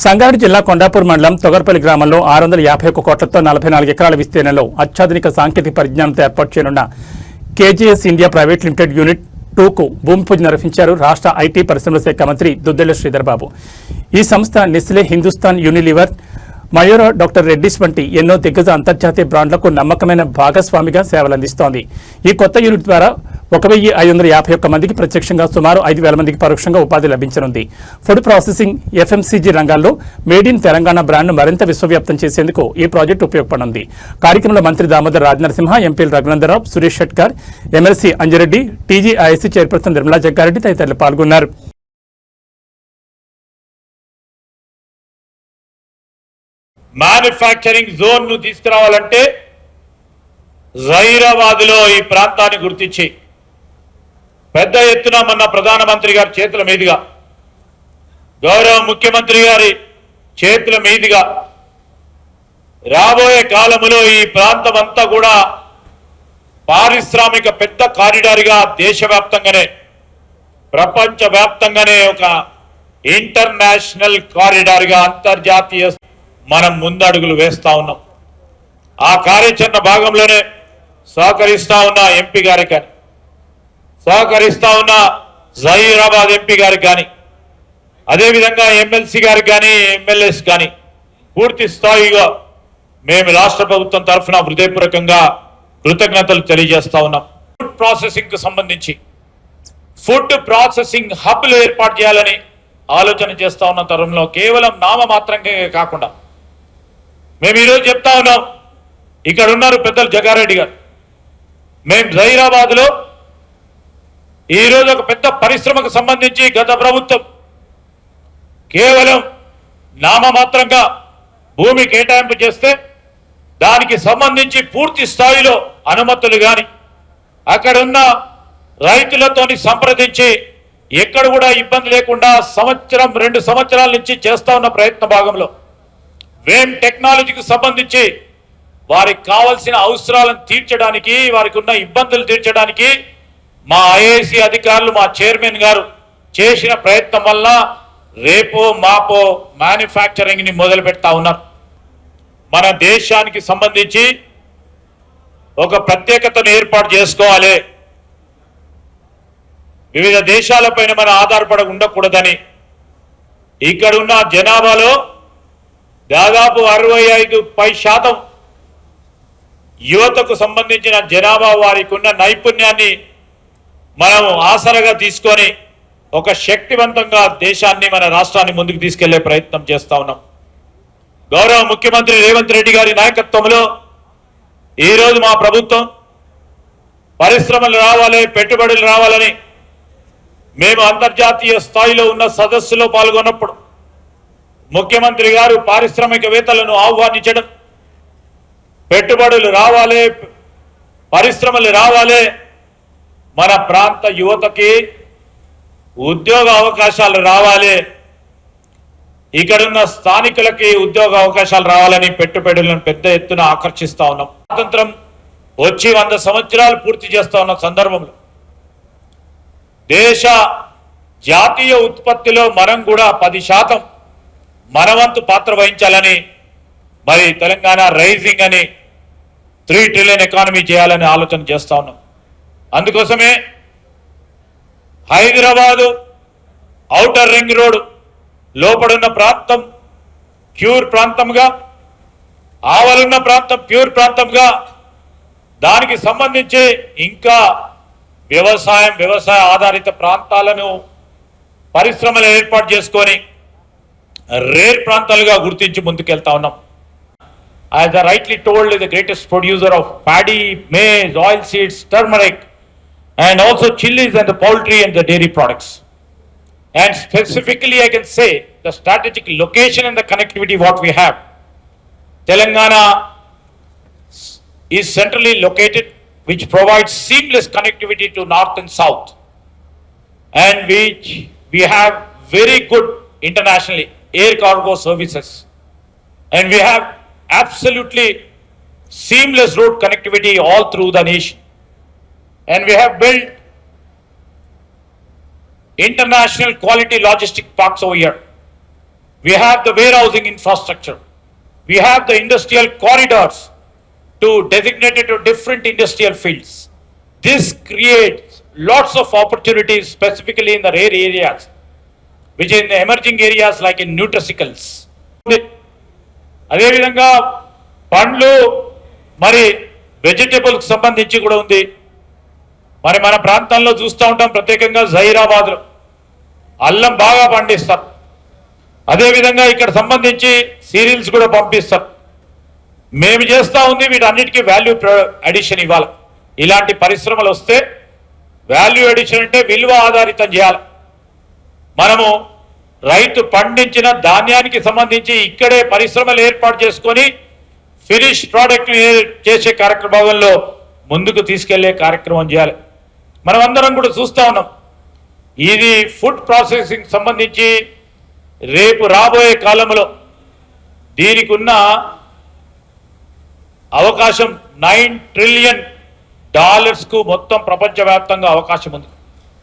సంగారెడ్డి జిల్లా కొండాపూర్ మండలం తొగర్పల్లి గ్రామంలో 651 కోట్లతో 44 ఎకరాల విస్తీర్ణంలో అత్యాధునిక సాంకేతిక పరిజ్ఞానంతో ఏర్పాటు చేయనున్న KGS India private limited unit 2కు భూమి పూజ నిర్వహించారు రాష్ట్ర ఐటీ పరిశ్రమల శాఖ మంత్రి దుద్దెళ్ల శ్రీధర్ బాబు. ఈ సంస్థ Nestle, Hindustan Unilever, Mayura, doctor Reddy's వంటి ఎన్నో దిగ్గజ అంతర్జాతీయ బ్రాండ్లకు నమ్మకమైన భాగస్వామిగా సేవలందిస్తోంది. ఈ కొత్త యూనిట్ ద్వారా 1551 మందికి ప్రత్యక్షంగా, సుమారు 5000 మందికి పరోక్షంగా ఉపాధి లభించనుంది. ఫుడ్ ప్రాసెసింగ్, ఎఫ్ఎంసీజీ రంగాల్లో మేడ్ ఇన్ తెలంగాణ బ్రాండ్ను మరింత విశ్వవ్యాప్తం చేసేందుకు ఈ ప్రాజెక్టు ఉపయోగపడనుంది. కార్యక్రమంలో మంత్రి దామోదర్ రాజనరసింహ, ఎంపీలు Raghunandarao, Suresh Shetkar, MLC Anji Reddy, TGIC chairperson Nirmala Jagga Reddy తదితరులు పాల్గొన్నారు. మ్యానుఫ్యాక్చరింగ్ జోన్ ను తీసుకురావాలంటే జహీరాబాద్ లో ఈ ప్రాంతాన్ని గుర్తించి పెద్ద ఎత్తున మొన్న ప్రధానమంత్రి గారి చేతుల మీదుగా, గౌరవ ముఖ్యమంత్రి గారి చేతుల మీదుగా రాబోయే కాలంలో ఈ ప్రాంతం అంతా కూడా పారిశ్రామిక పెద్ద కారిడార్గా దేశవ్యాప్తంగానే ప్రపంచవ్యాప్తంగానే ఒక ఇంటర్నేషనల్ కారిడార్గా అంతర్జాతీయ మనం ముందడుగులు వేస్తా ఉన్నాం. ఆ కార్యాచరణ భాగంలోనే సహకరిస్తా ఉన్న ఎంపీ గారికి కానీ, సహకరిస్తా ఉన్న జహీరాబాద్ ఎంపీ గారికి కానీ, అదేవిధంగా ఎమ్మెల్సీ గారికి కానీ, ఎమ్మెల్యేస్ కానీ పూర్తి స్థాయిగా మేము రాష్ట్ర ప్రభుత్వం తరఫున హృదయపూర్వకంగా కృతజ్ఞతలు తెలియజేస్తా ఉన్నాం. ఫుడ్ ప్రాసెసింగ్ కు సంబంధించి ఫుడ్ ప్రాసెసింగ్ హబ్లు ఏర్పాటు చేయాలని ఆలోచన చేస్తా ఉన్న తరుణంలో కేవలం నామమాత్రంగా కాకుండా మేము ఈరోజు చెప్తా ఉన్నాం, ఇక్కడ ఉన్నారు పెద్దలు జగ్గారెడ్డి గారు, మేము జహీరాబాద్ లో ఈరోజు ఒక పెద్ద పరిశ్రమకు సంబంధించి గత ప్రభుత్వం కేవలం నామమాత్రంగా భూమి కేటాయింపు చేస్తే దానికి సంబంధించి పూర్తి స్థాయిలో అనుమతులు కానీ అక్కడున్న రైతులతోని సంప్రదించి ఎక్కడ కూడా ఇబ్బంది లేకుండా సంవత్సరం 2 సంవత్సరాల నుంచి చేస్తా ఉన్న ప్రయత్న భాగంలో వేమ్ టెక్నాలజీకి సంబంధించి వారికి కావాల్సిన అవసరాలను తీర్చడానికి, వారికి ఉన్న ఇబ్బందులు తీర్చడానికి మా ఐఏసీ అధికారులు, మా చైర్మన్ గారు చేసిన ప్రయత్నం వల్ల రేపో మాపో మ్యానుఫ్యాక్చరింగ్ ని మొదలు పెడతా ఉన్నారు. మన దేశానికి సంబంధించి ఒక ప్రత్యేకతను ఏర్పాటు చేసుకోవాలి, వివిధ దేశాలపైన మన ఆధారపడి ఉండకూడదని ఇక్కడున్న జనాభాలో దాదాపు 65% యువతకు సంబంధించిన జనాభా వారికి ఉన్న నైపుణ్యాన్ని మనం ఆసరగా తీసుకొని ఒక శక్తివంతంగా దేశాన్ని, మన రాష్ట్రాన్ని ముందుకు తీసుకెళ్లే ప్రయత్నం చేస్తా ఉన్నాం. గౌరవ ముఖ్యమంత్రి రేవంత్ రెడ్డి గారి నాయకత్వంలో ఈరోజు మా ప్రభుత్వం పరిశ్రమలు రావాలి, పెట్టుబడులు రావాలని మేము అంతర్జాతీయ స్థాయిలో ఉన్న సదస్సులో పాల్గొన్నప్పుడు ముఖ్యమంత్రి గారు పారిశ్రామికవేత్తలను ఆహ్వానించడం, పెట్టుబడులు రావాలి, పరిశ్రమలు రావాలి, మన ప్రాంత యువతకి ఉద్యోగ అవకాశాలు రావాలి, ఇక్కడున్న స్థానికులకి ఉద్యోగ అవకాశాలు రావాలని పెట్టుబడులను పెద్ద ఎత్తున ఆకర్షిస్తా ఉన్నాం. స్వాతంత్రం వచ్చి 100 సంవత్సరాలు పూర్తి చేస్తా ఉన్న సందర్భంలో దేశ జాతీయ ఉత్పత్తిలో మనం కూడా 10% మనవంతు పాత్ర వహించాలని, మరి తెలంగాణ రైజింగ్ అని 3 ట్రిలియన్ ఎకానమీ చేయాలని ఆలోచన చేస్తా ఉన్నాం. అందుకోసమే హైదరాబాదు ఔటర్ రింగ్ రోడ్ లోపడున్న ప్రాంతం ప్యూర్ ప్రాంతంగా, ఆవలున్న ప్రాంతం ప్యూర్ ప్రాంతంగా, దానికి సంబంధించి ఇంకా వ్యవసాయ ఆధారిత ప్రాంతాలను పరిశ్రమలు ఏర్పాటు చేసుకొని రేర్ ప్రాంతాలుగా గుర్తించి ముందుకెళ్తా ఉన్నాం. As I rightly told, is the greatest producer of paddy, maize, oil seeds, turmeric, and also chilies and the poultry and the dairy products. And specifically, I can say the strategic location and the connectivity what we have. Telangana is centrally located, which provides seamless connectivity to north and south, and which we have very good internationally air cargo services, and we have absolutely seamless road connectivity all through the nation, and we have built international quality logistic parks over here, We have the warehousing infrastructure. We have the industrial corridors to designate it to different industrial fields. This creates lots of opportunities specifically in the rare areas, which is in the emerging areas like in nutraceuticals. అదేవిధంగా పండ్లు మరి వెజిటేబుల్కి సంబంధించి కూడా ఉంది. మరి మన ప్రాంతంలో చూస్తూ ఉంటాం, ప్రత్యేకంగా జహీరాబాద్లో అల్లం బాగా పండిస్తారు. అదేవిధంగా ఇక్కడ సంబంధించి సీరియల్స్ కూడా పంపిస్తారు. మేము చేస్తూ ఉంది వీటన్నిటికీ వాల్యూ అడిషన్ ఇవ్వాలి. ఇలాంటి పరిశ్రమలు వస్తే వాల్యూ అడిషన్ అంటే విలువ ఆధారితం చేయాలి. మనము రైతు పండించిన ధాన్యానికి సంబంధించి ఇక్కడే పరిశ్రమలు ఏర్పాటు చేసుకొని ఫినిష్ ప్రోడక్ట్ చేసే కార్యక్రమంలో ముందుకు తీసుకెళ్లే కార్యక్రమం చేయాలి. మనం అందరం కూడా చూస్తూ ఉన్నాం, ఇది ఫుడ్ ప్రాసెసింగ్ సంబంధించి రేపు రాబోయే కాలంలో దీనికి ఉన్న అవకాశం $9 ట్రిలియన్ మొత్తం ప్రపంచవ్యాప్తంగా అవకాశం ఉంది.